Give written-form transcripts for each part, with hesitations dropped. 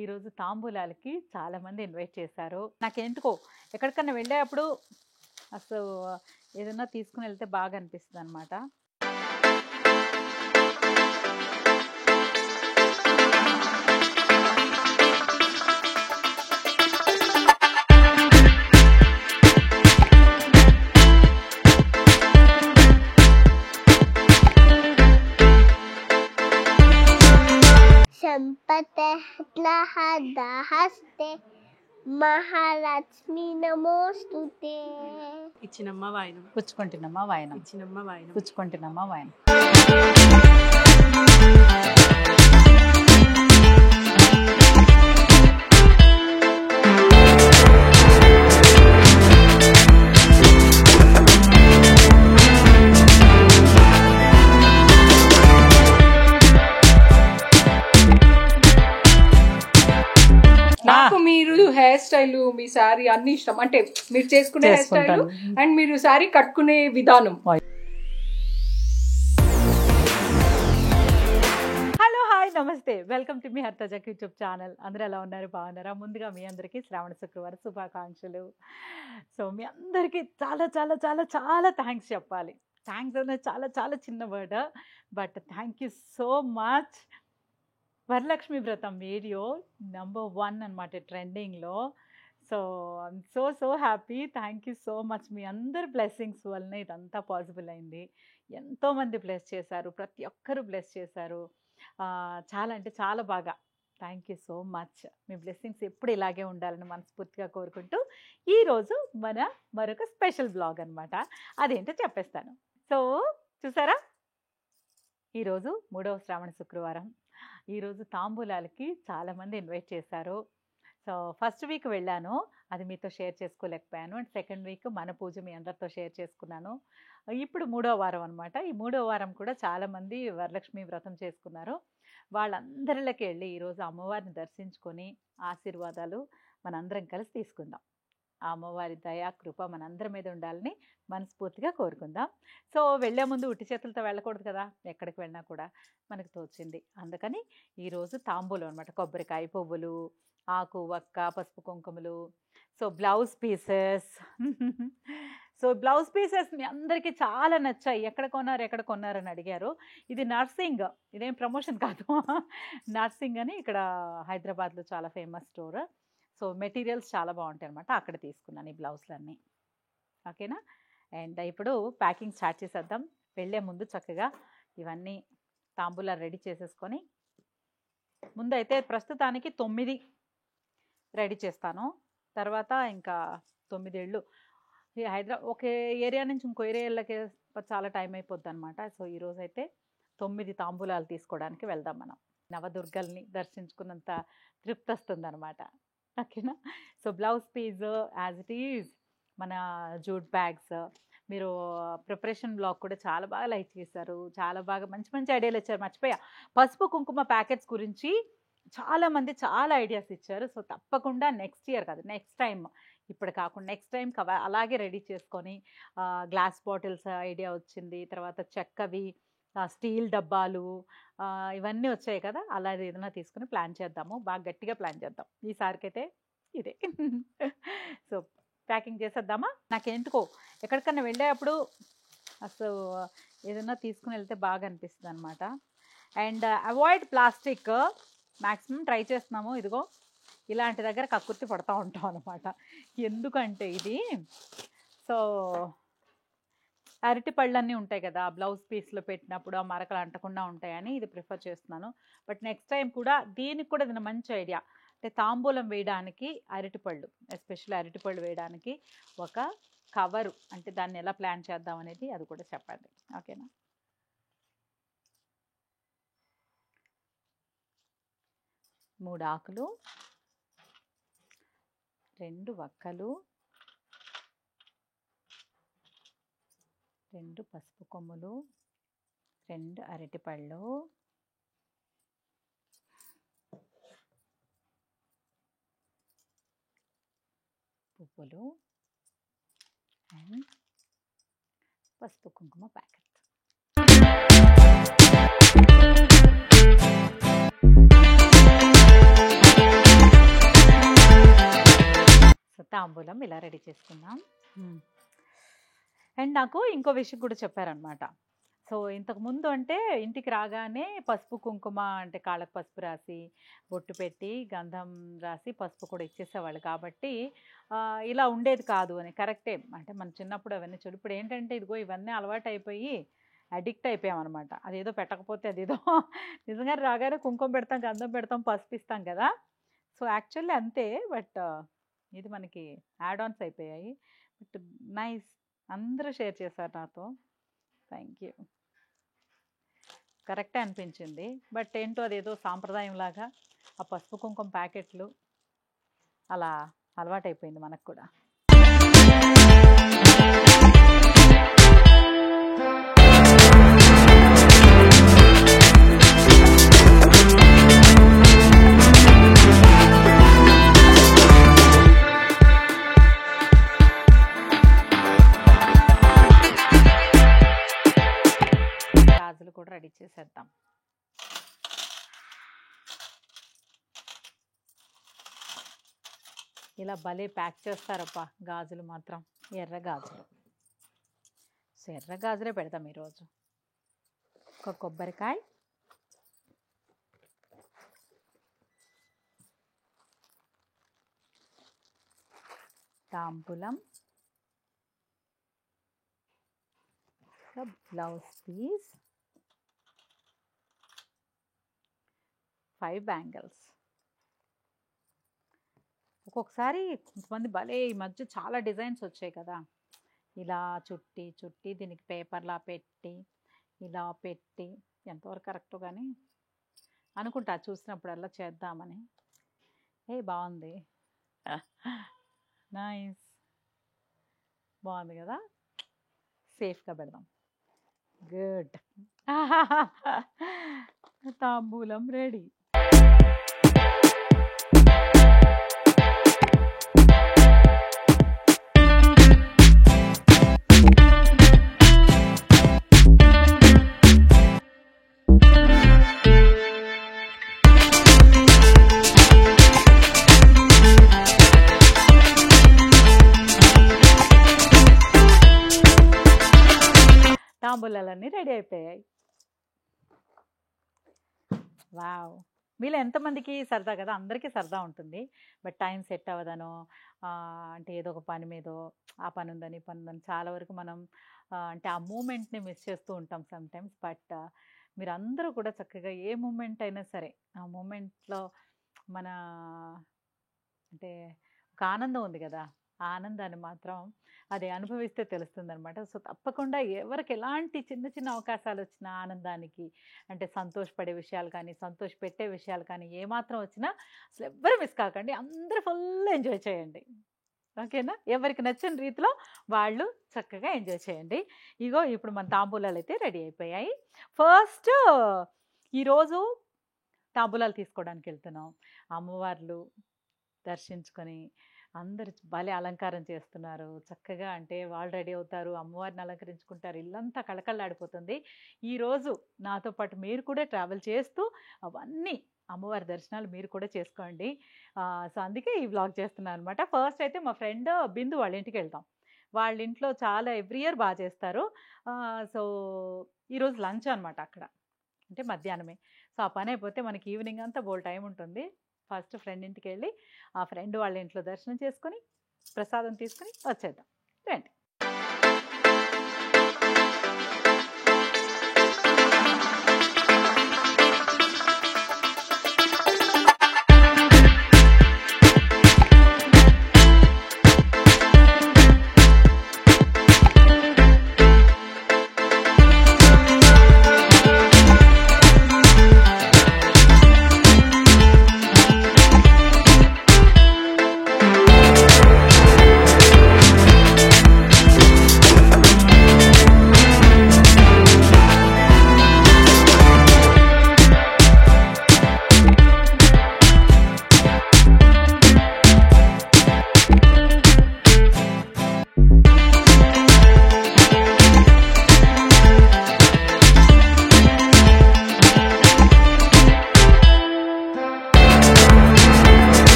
ఈరోజు తాంబూలాలకి చాలామంది ఇన్వైట్ చేశారు. నాకెందుకో ఎక్కడికన్నా వెళ్ళేటప్పుడు అసలు ఏదైనా తీసుకుని వెళ్తే బాగా అనిపిస్తుంది అనమాట. హస్తే మహాలక్ష్మి నమోస్తుతే. ఇచ్చినమ్మ వాయనం పుచ్చుకుంటున్నమ్మా వాయనం, ఇచ్చినమ్మ వాయనం పుచ్చుకుంటున్నమ్మా వాయనం. నాకు మీరు హెయిర్ స్టైల్, మీ సారీ అన్ని ఇష్టం. అంటే మీరు చేసుకునే హెయిర్ స్టైల్ అండ్ మీరు సారీ కట్టుకునే విధానం. హలో, హాయ్, నమస్తే, వెల్కమ్ టు మీ హర్తజక్ యూట్యూబ్ ఛానల్. అందరూ ఎలా ఉన్నారు? బాగున్నారా? ముందుగా మీ అందరికీ శ్రావణ శుక్రవారం శుభాకాంక్షలు. సో మీ అందరికీ చాలా చాలా చాలా చాలా థ్యాంక్స్ చెప్పాలి. థ్యాంక్స్ అనేది చాలా చాలా చిన్న word, but thank you so much. Varalakshmi Vratham video number 1 అనమాట ట్రెండింగ్లో. So I'm so happy. Thank you so much. మీ అందరి బ్లెస్సింగ్స్ వల్లనే ఇదంతా పాసిబుల్ అయింది. ఎంతోమంది బ్లెస్ చేశారు, ప్రతి ఒక్కరూ బ్లెస్ చేశారు. చాలా అంటే చాలా బాగా thank you so much. Me blessings ఎప్పుడు ఇలాగే ఉండాలని మనస్ఫూర్తిగా కోరుకుంటూ ఈరోజు మరొక స్పెషల్ బ్లాగ్ అనమాట. అదేంటో చెప్పేస్తాను. సో చూసారా, ఈరోజు 3వ శ్రావణ శుక్రవారం. ఈరోజు తాంబూలాలకి చాలామంది ఇన్వైట్ చేశారు. సో ఫస్ట్ వీక్ వెళ్ళాను, అది మీతో షేర్ చేసుకోలేకపోయాను. అండ్ సెకండ్ వీక్ మన పూజ మీ అందరితో షేర్ చేసుకున్నాను. ఇప్పుడు 3వ వారం అనమాట. ఈ 3వ వారం కూడా చాలామంది వరలక్ష్మి వ్రతం చేసుకున్నారు. వాళ్ళందరిలోకి వెళ్ళి ఈరోజు అమ్మవారిని దర్శించుకొని ఆశీర్వాదాలు మనందరం కలిసి తీసుకుందాం. ఆ అమ్మవారి దయా కృప మనందరి మీద ఉండాలని మనస్ఫూర్తిగా కోరుకుందాం. సో వెళ్ళే ముందు ఉట్టి చేతులతో వెళ్ళకూడదు కదా, ఎక్కడికి వెళ్ళినా కూడా మనకు తోచింది. అందుకని ఈరోజు తాంబూలం అనమాట. కొబ్బరికాయ, పువ్వులు, ఆకు, వక్క, పసుపు, కుంకుమలు. So blouse pieces so blouse pieces మీ అందరికీ చాలా నచ్చాయి. ఎక్కడ కొన్నారని అడిగారు. ఇది నర్సింగ్, ఇదేం ప్రమోషన్ కాదు. నర్సింగ్ అని ఇక్కడ హైదరాబాద్లో చాలా ఫేమస్ స్టోర్. సో మెటీరియల్స్ చాలా బాగుంటాయి అనమాట. అక్కడ తీసుకున్నాను ఈ బ్లౌజ్లన్నీ. ఓకేనా? అండ్ ఇప్పుడు ప్యాకింగ్ స్టార్ట్ చేసేద్దాం. వెళ్ళే ముందు చక్కగా ఇవన్నీ తాంబూలాలు రెడీ చేసేసుకొని, ముందైతే ప్రస్తుతానికి 9 రెడీ చేస్తాను. తర్వాత ఇంకా 9 ఏళ్ళు ఈ ఒకే ఏరియా నుంచి ఇంకో ఏరియాలకి చాలా టైం అయిపోద్ది అనమాట. సో ఈరోజు అయితే 9 తాంబూలాలు తీసుకోవడానికి వెళ్దాం మనం. నవదుర్గల్ని దర్శించుకున్నంత తృప్తి వస్తుంది అనమాట. ఓకేనా? So blouse piece as it is, మన జూట్ బ్యాగ్స్. మీరు ప్రిపరేషన్ బ్లాగ్ కూడా చాలా బాగా లైక్ చేశారు, చాలా బాగా మంచి ఐడియాలు ఇచ్చారు. మర్చిపోయా, పసుపు కుంకుమ ప్యాకెట్స్ గురించి చాలామంది చాలా ఐడియాస్ ఇచ్చారు. సో తప్పకుండా నెక్స్ట్ ఇయర్ కాదు, నెక్స్ట్ టైం, ఇప్పుడు కాకుండా నెక్స్ట్ టైం అలాగే రెడీ చేసుకొని, గ్లాస్ బాటిల్స్ ఐడియా వచ్చింది. తర్వాత చెక్కవి, స్టీల్ డబ్బాలు, ఇవన్నీ వచ్చాయి కదా, అలా ఏదైనా తీసుకుని ప్లాన్ చేద్దాము. బాగా గట్టిగా ప్లాన్ చేద్దాం ఈసారికైతే. ఇదే సో ప్యాకింగ్ చేసేద్దామా? నాకెందుకో ఎక్కడికన్నా వెళ్ళేటప్పుడు అసలు ఏదైనా తీసుకుని వెళ్తే బాగా అనిపిస్తుంది అనమాట. And avoid plastic maximum try చేస్తున్నాము. ఇదిగో ఇలాంటి దగ్గర కక్కుర్తి పడుతూ ఉంటాం అనమాట. ఎందుకంటే ఇది సో అరటి పళ్ళన్నీ ఉంటాయి కదా, బ్లౌజ్ పీస్లో పెట్టినప్పుడు ఆ మరకలు అంటకుండా ఉంటాయని ఇది ప్రిఫర్ చేస్తున్నాను. బట్ నెక్స్ట్ టైం కూడా దీనికి కూడా ఇది మంచి ఐడియా. అంటే తాంబూలం వేయడానికి అరటిపళ్ళు, ఎస్పెషల్లీ అరటిపళ్ళు వేయడానికి ఒక కవరు, అంటే దాన్ని ఎలా ప్లాన్ చేద్దాం అనేది అది కూడా చెప్పండి. ఓకేనా? మూడు ఆకులు, 2 వక్కలు, 2 పసుపు కొమ్ములు, 2 అరటిపళ్ళు, పువ్వులు అండ్ పసుపు కుంకుమ ప్యాకెట్. తాంబూలం ఇలా రెడీ చేసుకుందాం. అండ్ నాకు ఇంకో విషయం కూడా చెప్పారనమాట. సో ఇంతకుముందు అంటే ఇంటికి రాగానే పసుపు కుంకుమ అంటే కాళ్ళకు పసుపు రాసి బొట్టు పెట్టి గంధం రాసి పసుపు కూడా ఇచ్చేసేవాళ్ళు. కాబట్టి ఇలా ఉండేది కాదు అని. కరెక్టే, అంటే మన చిన్నప్పుడు అవన్నీ చూడు. ఇప్పుడు ఏంటంటే ఇదిగో ఇవన్నీ అలవాటు అయిపోయి అడిక్ట్ అయిపోయామన్నమాట. అదేదో పెట్టకపోతే అదేదో నిజంగా రాగానే కుంకుమ పెడతాం, గంధం పెడతాం, పసుపు ఇస్తాం కదా. సో యాక్చువల్లీ అంతే, బట్ ఇది మనకి యాడ్ ఆన్స్ అయిపోయాయి. బట్ నైస్, అందరూ షేర్ చేశారు నాతో. Thank you. కరెక్టే అనిపించింది. బట్ ఏంటో అదేదో సాంప్రదాయం లాగా ఆ పసుపు కుంకుమ ప్యాకెట్లు అలా అలవాటైపోయింది మనకు కూడా. గాజులు కూడా రెడీ చేసేద్దాం. ఇలా భలే ప్యాక్ చేస్తారప్పా గాజులు మాత్రం. ఎర్ర గాజులు. సో ఎర్ర గాజులే పెడతాం ఈరోజు. ఒక కొబ్బరికాయ, తాంబూలం, బ్లౌజ్ పీస్, 5 బ్యాంగిల్స్. ఒక్కొక్కసారి కొంతమంది భలే ఈ మధ్య చాలా డిజైన్స్ వచ్చాయి కదా, ఇలా చుట్టి చుట్టి దీనికి పేపర్లా పెట్టి ఇలా పెట్టి, ఎంతవరకు కరెక్ట్ కానీ అనుకుంటా చూసినప్పుడల్లా చేద్దామని. బాగుంది, నైస్, బాగుంది కదా. సేఫ్గా పెడదాం. గుడ్. తాంబూలం రెడీ. తాంబూలాలన్నీ రెడీ అయిపోయాయి. వావ్. మీలో ఎంతమందికి సరదా కదా, అందరికీ సరదా ఉంటుంది. బట్ టైం సెట్ అవ్వదనో, అంటే ఏదో ఒక పని మీదో, ఆ పని ఉందని ఈ పని ఉందని చాలా వరకు మనం అంటే ఆ మూమెంట్ని మిస్ చేస్తూ ఉంటాం సమ్టైమ్స్. బట్ మీరందరూ కూడా చక్కగా ఏ మూమెంట్ అయినా సరే ఆ మూమెంట్లో మన అంటే ఒక ఆనందం ఉంది కదా, ఆ ఆనందాన్ని మాత్రం అది అనుభవిస్తే తెలుస్తుంది అనమాట. సో తప్పకుండా ఎవరికి ఎలాంటి చిన్న చిన్న అవకాశాలు వచ్చినా ఆనందానికి, అంటే సంతోషపడే విషయాలు కానీ సంతోషపెట్టే విషయాలు కానీ ఏమాత్రం వచ్చినా అసలు ఎవ్వరు మిస్ కాకండి. అందరూ ఫుల్ ఎంజాయ్ చేయండి. ఓకేనా? ఎవరికి నచ్చిన రీతిలో వాళ్ళు చక్కగా ఎంజాయ్ చేయండి. ఇగో ఇప్పుడు మన తాంబూలాలు అయితే రెడీ అయిపోయాయి. ఫస్ట్ ఈరోజు తాంబూలాలు తీసుకోవడానికి వెళ్తున్నాం. అమ్మవార్లు దర్శించుకొని అందరు భలే అలంకారం చేస్తున్నారు చక్కగా. అంటే వాళ్ళు రెడీ అవుతారు, అమ్మవారిని అలంకరించుకుంటారు, ఇల్లంతా కళకళలాడిపోతుంది. ఈరోజు నాతో పాటు మీరు కూడా ట్రావెల్ చేస్తూ అవన్నీ అమ్మవారి దర్శనాలు మీరు కూడా చేసుకోండి. సో అందుకే ఈ వ్లాగ్ చేస్తున్నాను అనమాట. ఫస్ట్ అయితే మా ఫ్రెండ్ బిందు వాళ్ళ ఇంటికి వెళ్తాం. వాళ్ళ ఇంట్లో చాలా ఎవ్రీ ఇయర్ బాగా చేస్తారు. సో ఈరోజు లంచ్ అనమాట అక్కడ, అంటే మధ్యాహ్నమే. సో ఆ పని అయిపోతే మనకి ఈవినింగ్ అంతా బోల్ టైం ఉంటుంది. ఫస్ట్ ఫ్రెండ్ ఇంటికి వెళ్ళి ఆ ఫ్రెండ్ వాళ్ళ ఇంట్లో దర్శనం చేసుకొని ప్రసాదం తీసుకుని వచ్చేద్దాం. రండి.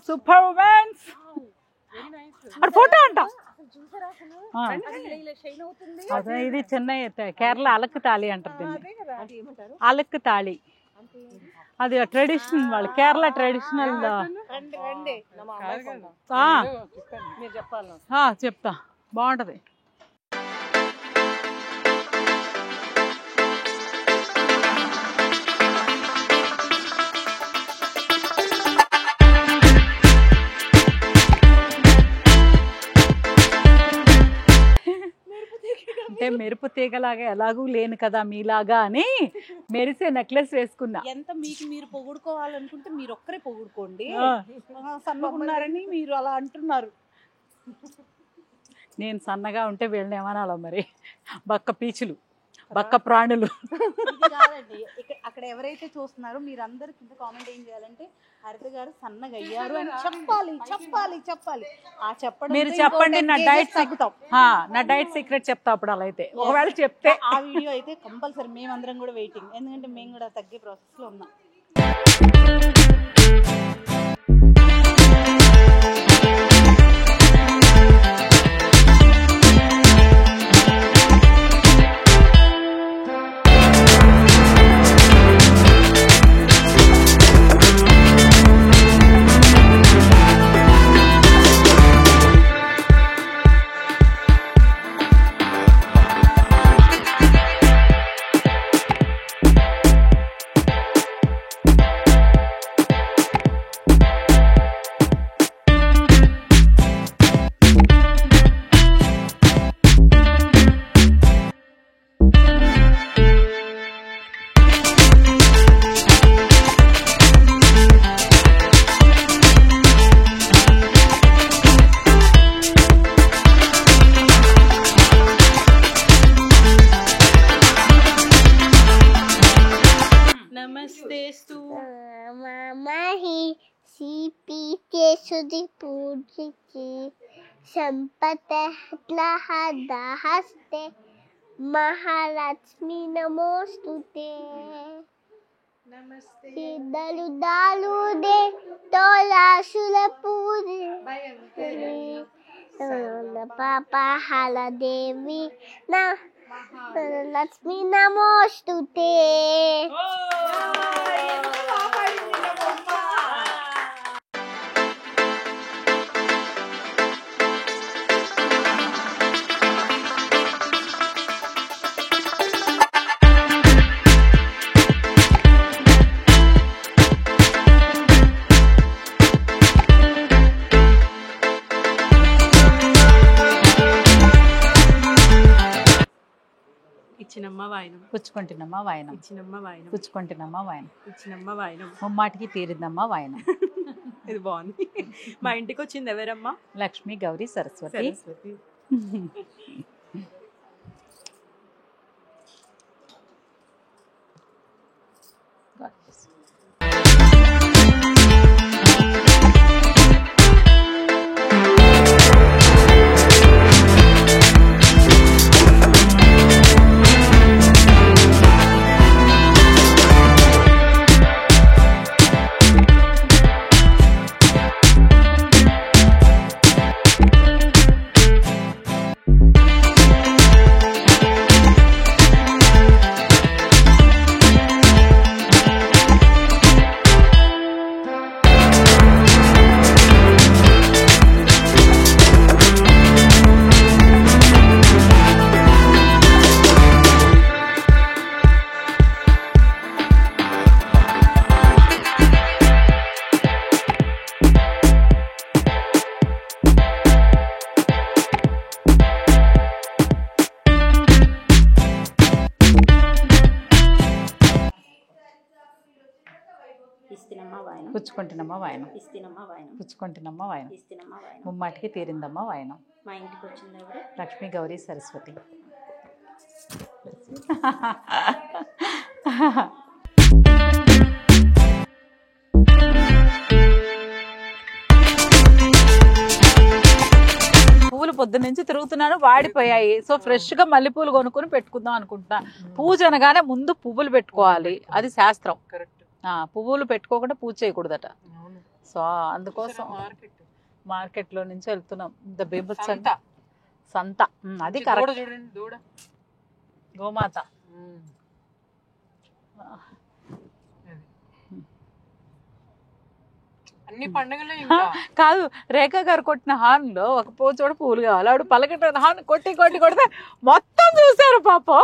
సూపర్ ఉమెన్స్ అది ఫోటో అంట అదే ఇది చెన్నై కేరళ అలక్కు తాళి అంటారు దీన్ని అలక్కు తాళి అది ట్రెడిషనల్ వాళ్ళు కేరళ ట్రెడిషనల్ చెప్తా బాగుంటది అంటే మెరుపు తీగలాగా ఎలాగూ లేను కదా మీలాగా అని మెరిసే నెక్లెస్ వేసుకున్నా. ఎంత మీకు మీరు పొగుడుకోవాలనుకుంటే మీరు ఒక్కరే పొగుడుకోండి. సన్నగున్నారని మీరు అలా అంటున్నారు. నేను సన్నగా ఉంటే వీళ్ళని ఏమనాలో మరి, బక్క పీచులు బక్క ప్రాణులు. కాదండి, అక్కడ ఎవరైతే చూస్తున్నారో మీరందరూ కింద కామెంట్ ఏం చేయాలంటే హరిత గారు సన్నగా అయ్యారు అని చెప్పాలి చెప్పాలి చెప్పాలి. ఆ చెప్పడం మీరు చెప్పండి, నా డైట్ నా డైట్ సీక్రెట్ చెప్తా అప్పుడు. అలా అయితే ఒకవేళ చెప్తే ఆ వీడియో అయితే కంపల్సరీ మేమందరం కూడా వెయిటింగ్, ఎందుకంటే మేము కూడా తగ్గే ప్రాసెస్ లో ఉన్నాం. संपत्लहस्ते महालक्ष्मी नमोस्तुते सिद्धलु दालु दे तोलाशुल पूजे पापा हाला देवी ना लक्ष्मी नमोस्तुते. ఇచ్చినమ్మ వాయనం, పుచ్చుకుంటున్నమ్మా వాయనం, ఇచ్చినమ్మ వాయనం, పుచ్చుకుంటున్నమ్మా వాయనం, ఇచ్చినమ్మ వాయనం, ముమ్మాటికి తీరిందమ్మా వాయనం. ఇది బాగుంది. మా ఇంటికి వచ్చింది ఎవరమ్మా? లక్ష్మి గౌరీ సరస్వతి. పుచ్చుకుంటున్నమ్మా వాయనం, పుచ్చుకుంటున్నమ్మా వాయనం, ముమ్మాటికి తీరిందమ్మా వాయనం. మా ఇంటికి వచ్చింది ఎవరు? లక్ష్మి గౌరీ సరస్వతి. పువ్వులు పొద్దు నుంచి తిరుగుతున్నాను, వాడిపోయాయి. సో ఫ్రెష్ గా మల్లెపూలు కొనుక్కొని పెట్టుకుందాం అనుకుంటున్నా. పూజ అనగానే ముందు పువ్వులు పెట్టుకోవాలి, అది శాస్త్రం. పువ్వులు పెట్టుకోకుండా పూజ చేయకూడదట. సో అందుకోసం మార్కెట్లో నుంచి వెళ్తున్నాం. ఇంత బీభత్సంగా సంత. అది కరెక్ట్. చూడండి దూడ, గోమాత. అన్ని పండుగలు కాదు, రేఖ గారు కొట్టిన హార్న్ లో ఒక చోట పూలు కావాలి. ఆవిడ పలకట్టు హార్న్ కొట్టి కొట్టి కొడితే మొత్తం చూసారు పాపం.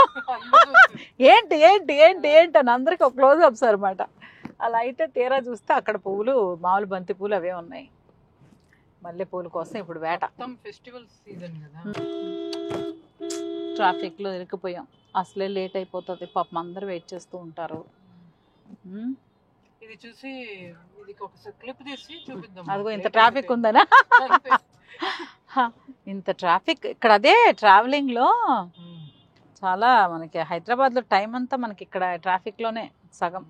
ఏంటి ఏంటి ఏంటి ఏంటి అని అందరికి ఒక క్లోజ్ అప్స్ అనమాట. అలా అయితే తీరా చూస్తే అక్కడ పువ్వులు మామూలు బంతి పూలు అవే ఉన్నాయి. మల్లె పూల కోసం ఇప్పుడు వేట. ఫెస్టివల్ సీజన్ కదా. ట్రాఫిక్ లో ఇరుక్కుపోయాం. అసలే లేట్ అయిపోతుంది పాపం, అందరూ వెయిట్ చేస్తూ ఉంటారు. ఇది చూసి ఇది ఒక క్లిప్ తీసి చూపిద్దాం. అదిగో ఇంత ట్రాఫిక్ ఉందనా? ఇంత ట్రాఫిక్ ఇక్కడ. అదే ట్రావెలింగ్ లో చాలా మనకి హైదరాబాద్ లో టైం అంతా మనకి ఇక్కడ ట్రాఫిక్ లోనే సగం.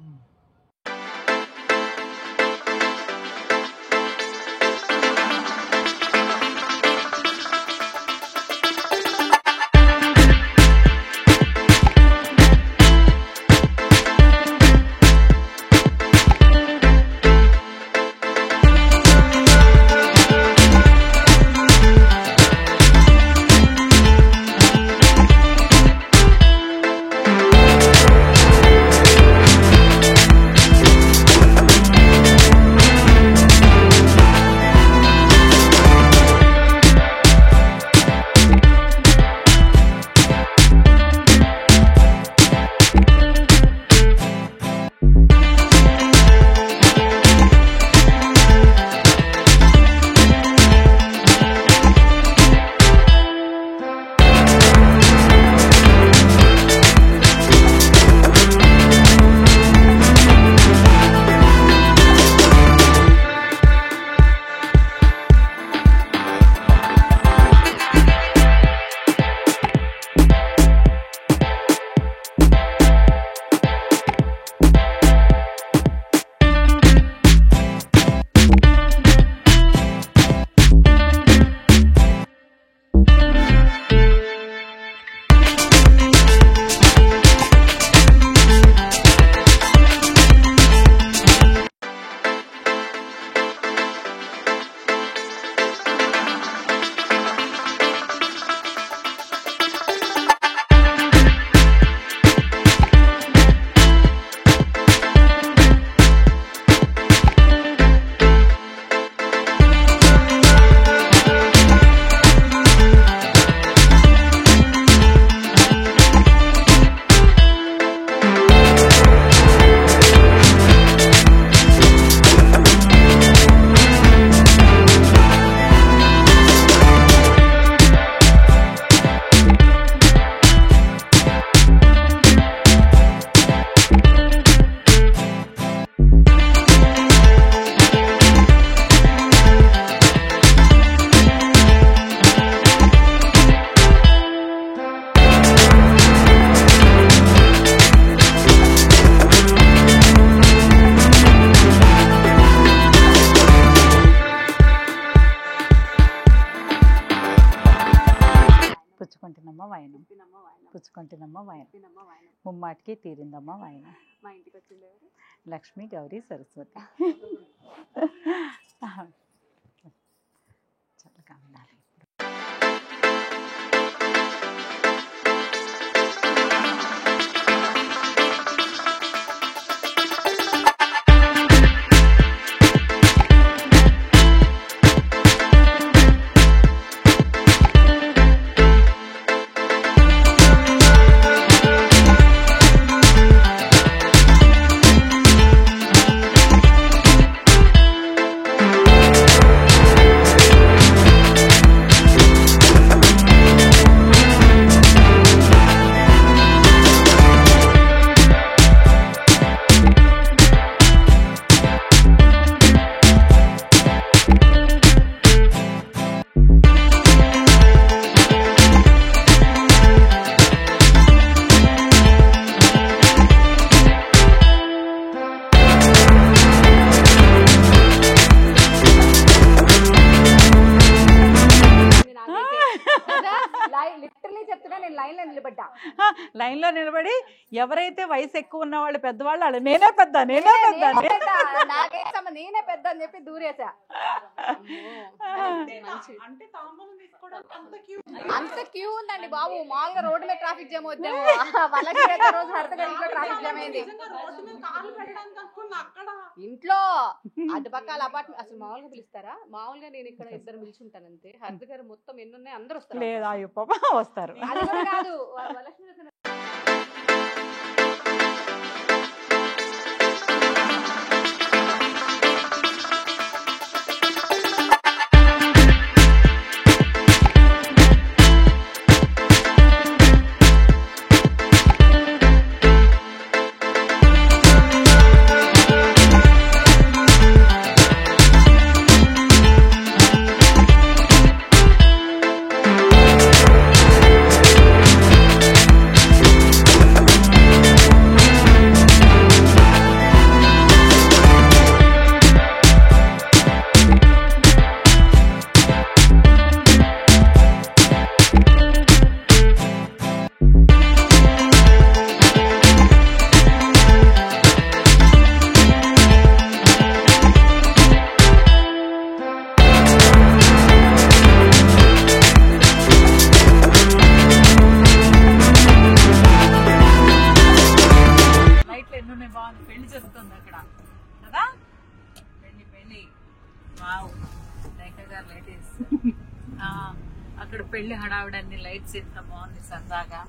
పుచ్చుకుంటున్నమ్మ వాయనం, పుచ్చుకుంటున్నమ్మ వాయనం, ముమ్మాటికి తీరిందమ్మ వాయనం. మా ఇంటికి వచ్చింది ఎవరు? లక్ష్మి, గౌరీ, సరస్వతి. చల్లగా ఉండాలి. లైన్లో నిలబడి ఎవరైతే వయసు ఎక్కువ ఉన్న వాళ్ళు పెద్దవాళ్ళు వాళ్ళు నేనే పెద్ద నేనే పెద్ద నేనే పెద్ద అని చెప్పి దూరేసా. అంత క్యూ ఉందండి బాబు. మామూలుగా రోడ్డు మీద ట్రాఫిక్ జామ్ అవుతాము. వాళ్ళకి రోజు హర్తగా ఇంట్లో ట్రాఫిక్ జామ్ అయింది. ఇంట్లో అటు పక్కల అపార్ట్మెంట్ అసలు మామూలుగా పిలుస్తారా? మామూలుగా నేను ఇక్కడ ఇద్దరు పిలుచుంటాను అంతే. హర్త గారు మొత్తం ఎన్ని ఉన్నాయి అందరూ వస్తారు. లేదా పాప వస్తారు. అది కూడా కాదు వరలక్ష్మి పెళ్లి జరుగుతుంది అక్కడ కదా. పెళ్లి పెళ్లి వావ్ రేఖా గారు లేడీస్ అక్కడ పెళ్లి హడావిడన్ని లైట్స్ ఎంత బాగుంది సరదాగా.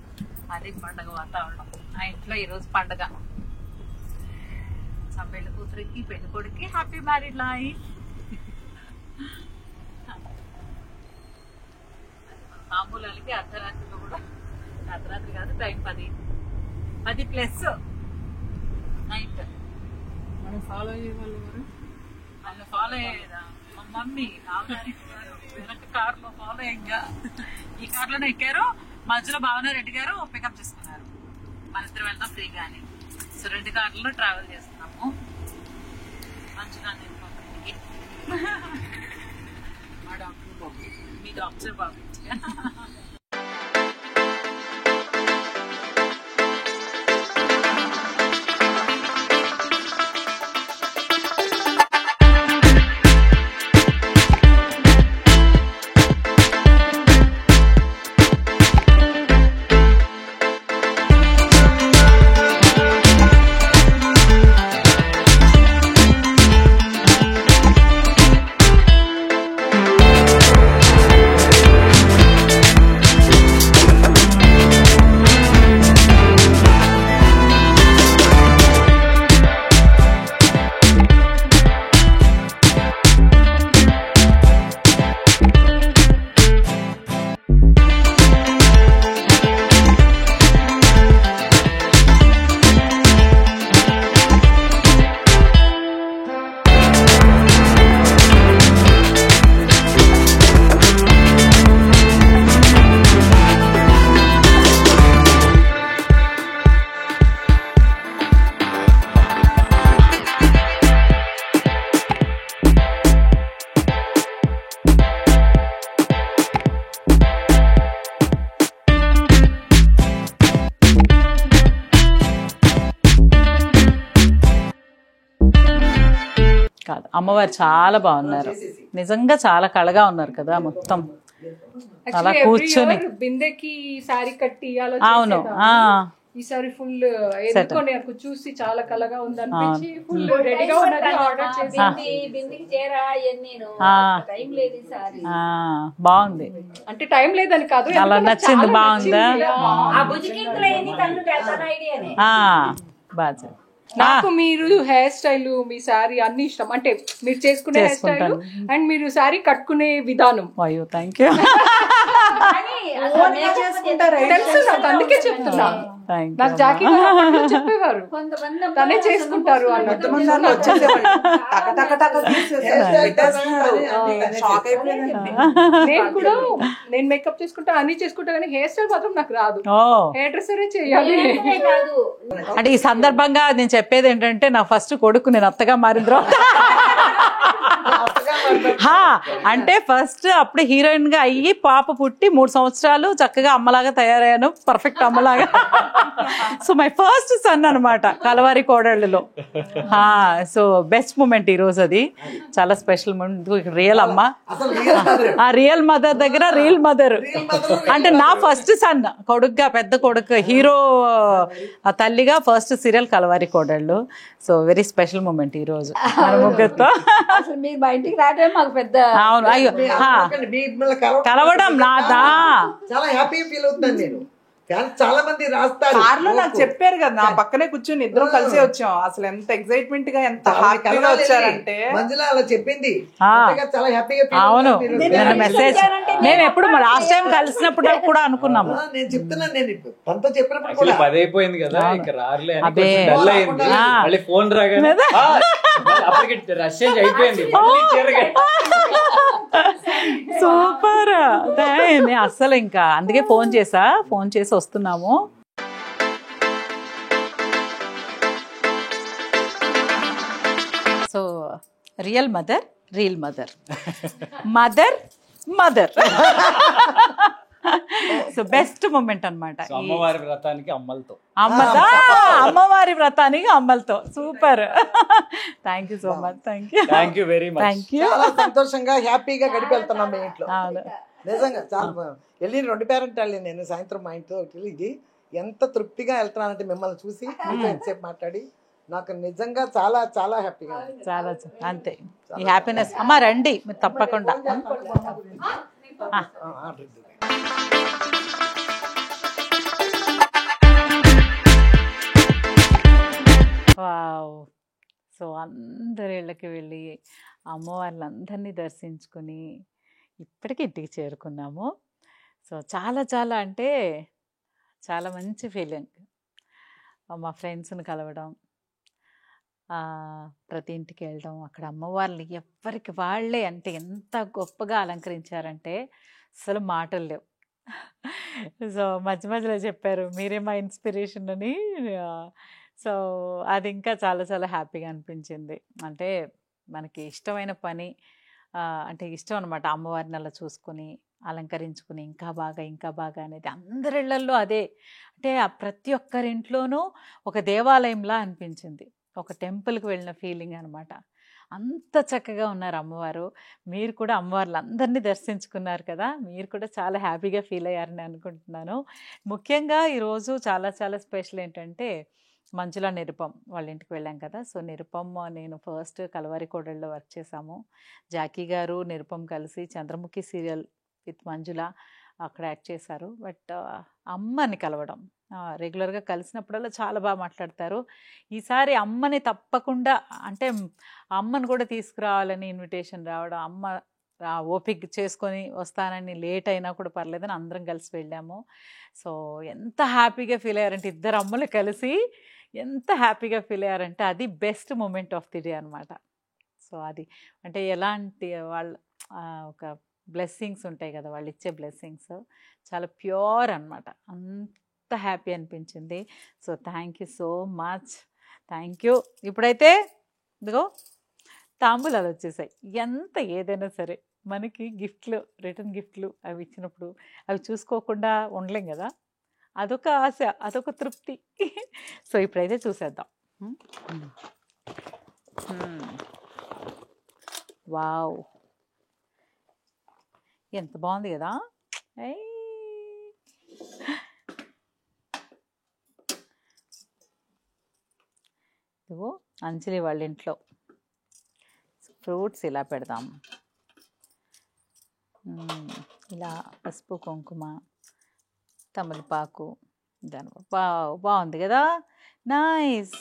అది పండగ వాతావరణం. ఆ ఇంట్లో ఈరోజు పండగ. పెళ్లి కూతురికి పెళ్లి కొడుకి హ్యాపీ మ్యారీడ్ లైఫ్. మామూలుకి అర్ధరాత్రిలో కూడా, అర్ధరాత్రి కాదు టైం 10+ నైట్. మనం ఫాలో అయ్యే వాళ్ళు వాళ్ళు ఫాలో అయ్యేదా? మా మమ్మీ వెనక కార్లో ఫాలో అయ్యంగా ఈ కార్లోనే ఎక్కారు. మధ్యలో భావనారెడ్డి గారు పికప్ చేసుకున్నారు. మన ఇద్దరు వెళ్తాం ఫ్రీగా అని. సో 2 కార్లలో ట్రావెల్ చేస్తున్నాము. మంచిగా ఇంటికి మా డాక్టర్ బాబు, మీ డాక్టర్ బాబు. కాదు, అమ్మవారు చాలా బాగున్నారు. నిజంగా చాలా కళగా ఉన్నారు కదా. మొత్తం అలా కూర్చొని బిందెకి సారీ కట్టి అవును ఈసారి ఫుల్ ఎందుకో నాకు చూసి చాలా కళగా ఉంది అనిపించి ఫుల్ రెడీగా ఉన్నది ఆర్డర్ చేసి బిందికి చేరా నేను టైం లేదు ఈసారి. బాగుంది అంటే టైం లేదని కాదు, అలా నచ్చింది. బాగుందా? ఆ భుజకింకులు ఎన్ని కళ్ళు పెడతాను ఐడియానే. బాగా నాకు మీరు హెయిర్ స్టైల్, మీ సారీ అన్ని ఇష్టం. అంటే మీరు చేసుకునే హెయిర్ స్టైల్ అండ్ మీరు సారీ కట్టుకునే విధానం. అయ్యో థ్యాంక్ యూ. తెలుసు నాకు, అందుకే చెప్తున్నా. నాకు జాకీ చెప్పేవారు తనే చేసుకుంటారు అన్నట్టు. నేను కూడా నేను మేకప్ చేసుకుంటా, అన్ని చేసుకుంటా, కానీ హెయిర్ స్టైల్ మాత్రం నాకు రాదు. హెయిర్ డ్రెస్సరే చేయాలి. అంటే ఈ సందర్భంగా నేను చెప్పేది ఏంటంటే, నా ఫస్ట్ కొడుకు నేను అత్తగా మారిన తర్వాత అంటే ఫస్ట్ అప్పుడు హీరోయిన్ గా అయ్యి పాప పుట్టి 3 సంవత్సరాలు చక్కగా అమ్మలాగా తయారయ్యాను, పర్ఫెక్ట్ అమ్మలాగా. సో మై ఫస్ట్ సన్ అనమాట కలవారి కోడళ్ళలో. సో బెస్ట్ మూమెంట్ ఈ రోజు, అది చాలా స్పెషల్ మూమెంట్. రియల్ అమ్మ, ఆ రియల్ మదర్ దగ్గర రియల్ మదర్ అంటే నా ఫస్ట్ సన్, కొడుకుగా పెద్ద కొడుకు హీరో తల్లిగా ఫస్ట్ సీరియల్ కలవారి కోడళ్ళు. సో వెరీ స్పెషల్ మూమెంట్ ఈ రోజు మన ముగ్గురితో. అసలు మీరు మా ఇంటికి రావడమే మాకు పెద్ద. అవును, అయ్యో కలవడం నాదా చాలా హ్యాపీగా ఫీల్ అవుతున్నాను నేను. చాలా మంది రాస్తారు కార్లో నాకు చెప్పారు కదా, నా పక్కనే కూర్చొని ఇద్దరం కలిసే వచ్చాం. అసలు ఎంత ఎక్సైట్మెంట్ గా ఎంత హ్యాపీగా వచ్చారంటే మంజుల అలా చెప్పింది, చాలా హ్యాపీగా. అవును, మెసేజ్ మేము ఎప్పుడు లాస్ట్ టైం కలిసినప్పుడు కూడా అనుకున్నాము. నేను చెప్తున్నాను, నేను తనతో చెప్పినప్పుడు కూడా పది అయిపోయింది కదా, ఇంకా రారులే అని డల్ అయింది. మళ్ళీ ఫోన్ రాగానే అప్పటికి రష్ అయిపోయింది. సూపర్, అస్సలు ఇంకా అందుకే ఫోన్ చేసి వస్తున్నాము. So real mother, real mother, mother mother. So best moment అనమాట అమ్మవారి వ్రతానికి అమ్మలతో. అమ్మవారి వ్రతానికి అమ్మలతో. Super, thank you so much. Thank you very much. చాలా సంతోషంగా హ్యాపీగా గడిపి వెళ్తున్నాం మీ ఇంట్లో. నిజంగా చాలా వెళ్ళి 2 పేరెంట్ వెళ్ళి నేను సాయంత్రం మా ఇంట్లో ఇది ఎంత తృప్తిగా వెళ్తున్నానంటే మిమ్మల్ని చూసి ఎంతసేపు మాట్లాడి నాకు నిజంగా చాలా చాలా హ్యాపీగా. చాలా అంతే, ఈ హ్యాపీనెస్. అమ్మ రండి మీరు తప్పకుండా. వావ్. సో అందరి ఇళ్ళకి వెళ్ళి అమ్మవార్లందరినీ దర్శించుకుని ఇప్పటికి ఇంటికి చేరుకున్నాము. సో చాలా చాలా అంటే చాలా మంచి ఫీలింగ్. మా ఫ్రెండ్స్ని కలవడం, ప్రతి ఇంటికి వెళ్ళడం, అక్కడ అమ్మవార్లు ఎవరికి వాళ్ళే అంటే ఎంత గొప్పగా అలంకరించారంటే అసలు మాటలు లేవు. సో మధ్య మధ్యలో చెప్పారు మీరే మా ఇన్స్పిరేషన్ అని. సో అది ఇంకా చాలా చాలా హ్యాపీగా అనిపించింది. అంటే మనకి ఇష్టమైన పని అంటే ఇష్టం అనమాట, అమ్మవారిని అలా చూసుకుని అలంకరించుకుని ఇంకా బాగా అనేది అందరి ఇళ్లల్లో అదే. అంటే ప్రతి ఒక్కరింట్లోనూ ఒక దేవాలయంలా అనిపించింది, ఒక టెంపుల్కి వెళ్ళిన ఫీలింగ్ అనమాట. అంత చక్కగా ఉన్నారు అమ్మవారు. మీరు కూడా అమ్మవార్లు అందరినీ దర్శించుకున్నారు కదా, మీరు కూడా చాలా హ్యాపీగా ఫీల్ అయ్యారని అనుకుంటున్నాను. ముఖ్యంగా ఈరోజు చాలా చాలా స్పెషల్ ఏంటంటే మంజుల నిరుపం వాళ్ళ ఇంటికి వెళ్ళాం కదా. సో నిరుపం నేను ఫస్ట్ కలవారి కోడళ్ళలో వర్క్ చేశాము. జాకీ గారు నిరుపం కలిసి చంద్రముఖి సీరియల్ విత్ మంజుల అక్కడ యాక్ట్ చేశారు. బట్ అమ్మని కలవడం రెగ్యులర్గా కలిసినప్పుడల్లా చాలా బాగా మాట్లాడతారు. ఈసారి అమ్మని తప్పకుండా అంటే అమ్మని కూడా తీసుకురావాలని ఇన్విటేషన్ రావడం, అమ్మ ఓపిక చేసుకొని వస్తానని లేట్ అయినా కూడా పర్లేదని అందరం కలిసి వెళ్ళాము. సో ఎంత హ్యాపీగా ఫీల్ అయ్యారంటే ఇద్దరు అమ్మలు కలిసి ఎంత హ్యాపీగా ఫీల్ అయ్యారంటే అది best moment of the day అనమాట. సో అది అంటే ఎలాంటి వాళ్ళ ఒక బ్లెస్సింగ్స్ ఉంటాయి కదా, వాళ్ళు ఇచ్చే బ్లెస్సింగ్స్ చాలా ప్యూర్ అనమాట. అంత హ్యాపీ అనిపించింది. So thank you so much, thank you. ఇప్పుడైతే ఇదిగో తాంబూలాలు వచ్చేసాయి. ఎంత ఏదైనా సరే మనకి గిఫ్ట్లు, రిటర్న్ గిఫ్ట్లు అవి ఇచ్చినప్పుడు అవి చూసుకోకుండా ఉండలేం కదా, అదొక ఆశ, అదొక తృప్తి. సో ఇప్పుడైతే చూసేద్దాం. వావ్, ఎంత బాగుంది కదా. ఇదిగో అంజలి వాళ్ళ ఇంట్లో ఫ్రూట్స్ ఇలా పెడదాం, ఇలా పసుపు కుంకుమ తమలపాకు దాని బాగుంది కదా, నైస్.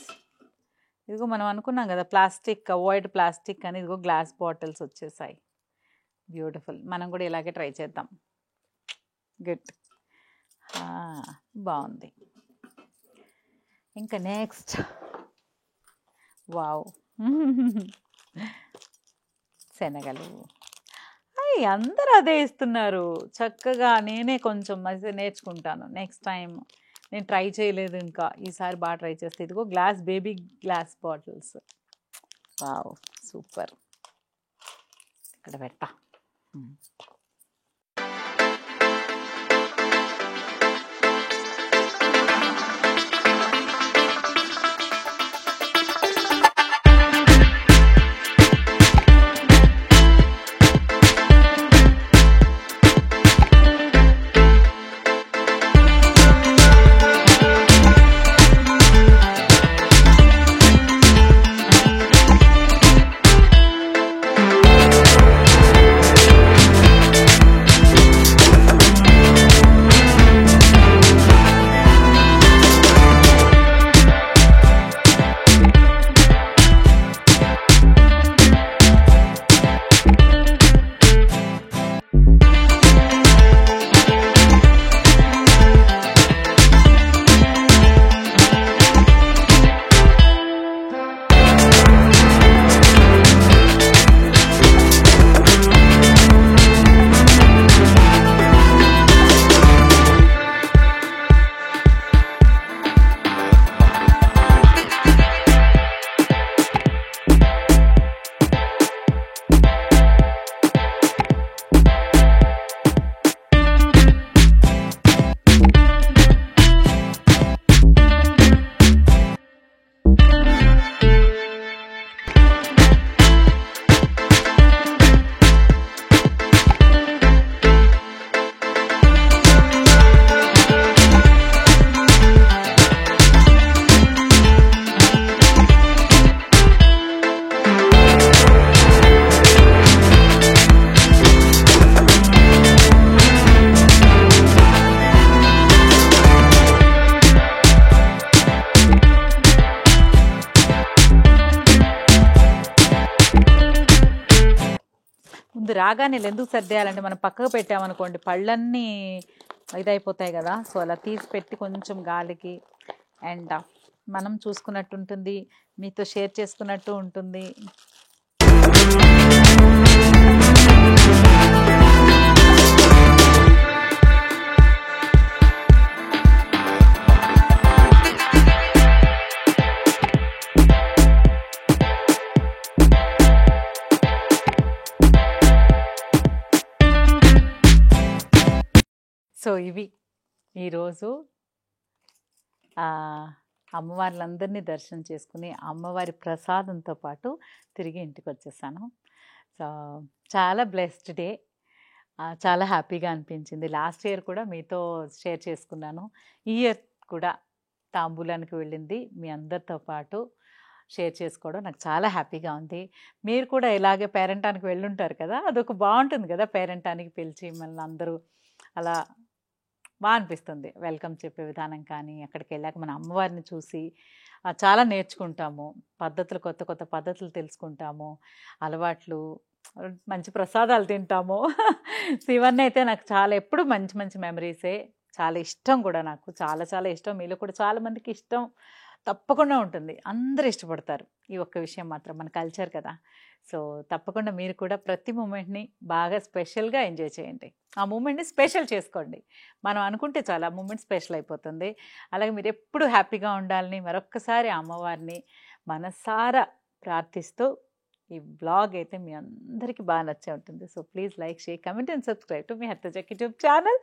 ఇదిగో మనం అనుకున్నాం కదా ప్లాస్టిక్, అవాయిడ్ ప్లాస్టిక్ అని, ఇదిగో గ్లాస్ బాటిల్స్ వచ్చేసాయి, బ్యూటిఫుల్. మనం కూడా ఇలాగే ట్రై చేద్దాం. గుడ్, బాగుంది. ఇంకా నెక్స్ట్ వావ్ శనగలు. అయ్యి అందరూ అదే ఇస్తున్నారు చక్కగా. నేనే కొంచెం నేర్చుకుంటాను నెక్స్ట్ టైం. నేను ట్రై చేయలేదు ఇంకా, ఈసారి బాగా ట్రై చేస్తే. ఇదిగో glass, baby glass bottles. Wow super. ఇక్కడ పెడతా. ముందు రాగానే ఎందుకు సర్దేయాలంటే మనం పక్కకు పెట్టామనుకోండి పళ్ళన్నీ ఇదైపోతాయి కదా. సో అలా తీసి పెట్టి కొంచెం గాలికి అండ్ మనం చూసుకున్నట్టు ఉంటుంది, మీతో షేర్ చేసుకున్నట్టు ఉంటుంది. సో ఇవి ఈరోజు అమ్మవార్లందరినీ దర్శనం చేసుకుని అమ్మవారి ప్రసాదంతో పాటు తిరిగి ఇంటికి వచ్చేసాను. సో చాలా బ్లెస్డ్ డే, చాలా హ్యాపీగా అనిపించింది. లాస్ట్ ఇయర్ కూడా మీతో షేర్ చేసుకున్నాను, ఈ ఇయర్ కూడా తాంబూలానికి వెళ్ళింది మీ అందరితో పాటు షేర్ చేసుకోవడం నాకు చాలా హ్యాపీగా ఉంది. మీరు కూడా ఇలాగే పేరెంటానికి వెళ్ళుంటారు కదా, అదొక బాగుంటుంది కదా పేరెంటానికి పిలిచి మళ్ళీ అందరూ అలా బాగా అనిపిస్తుంది. వెల్కమ్ చెప్పే విధానం కానీ అక్కడికి వెళ్ళాక మన అమ్మవారిని చూసి చాలా నేర్చుకుంటాము, పద్ధతులు కొత్త కొత్త పద్ధతులు తెలుసుకుంటాము, అలవాట్లు, మంచి ప్రసాదాలు తింటాము. ఇవన్నీ అయితే నాకు చాలా ఎప్పుడు మంచి మంచి మెమరీసే, చాలా ఇష్టం కూడా, నాకు చాలా చాలా ఇష్టం. మీలో కూడా చాలామందికి ఇష్టం తప్పకుండా ఉంటుంది, అందరూ ఇష్టపడతారు. ఈ ఒక్క విషయం మాత్రం మన కల్చర్ కదా. సో తప్పకుండా మీరు కూడా ప్రతి మూమెంట్ని బాగా స్పెషల్గా ఎంజాయ్ చేయండి, ఆ మూమెంట్ని స్పెషల్ చేసుకోండి. మనం అనుకుంటే చాలా మూమెంట్ స్పెషల్ అయిపోతుంది. అలాగే మీరు ఎప్పుడు హ్యాపీగా ఉండాలని మరొక్కసారి అమ్మవారిని మనసారా ప్రార్థిస్తూ ఈ బ్లాగ్ అయితే మీ అందరికీ బాగా నచ్చే ఉంటుంది. So please like, share, comment and subscribe to మీ హర్తజక్ యూట్యూబ్ ఛానల్.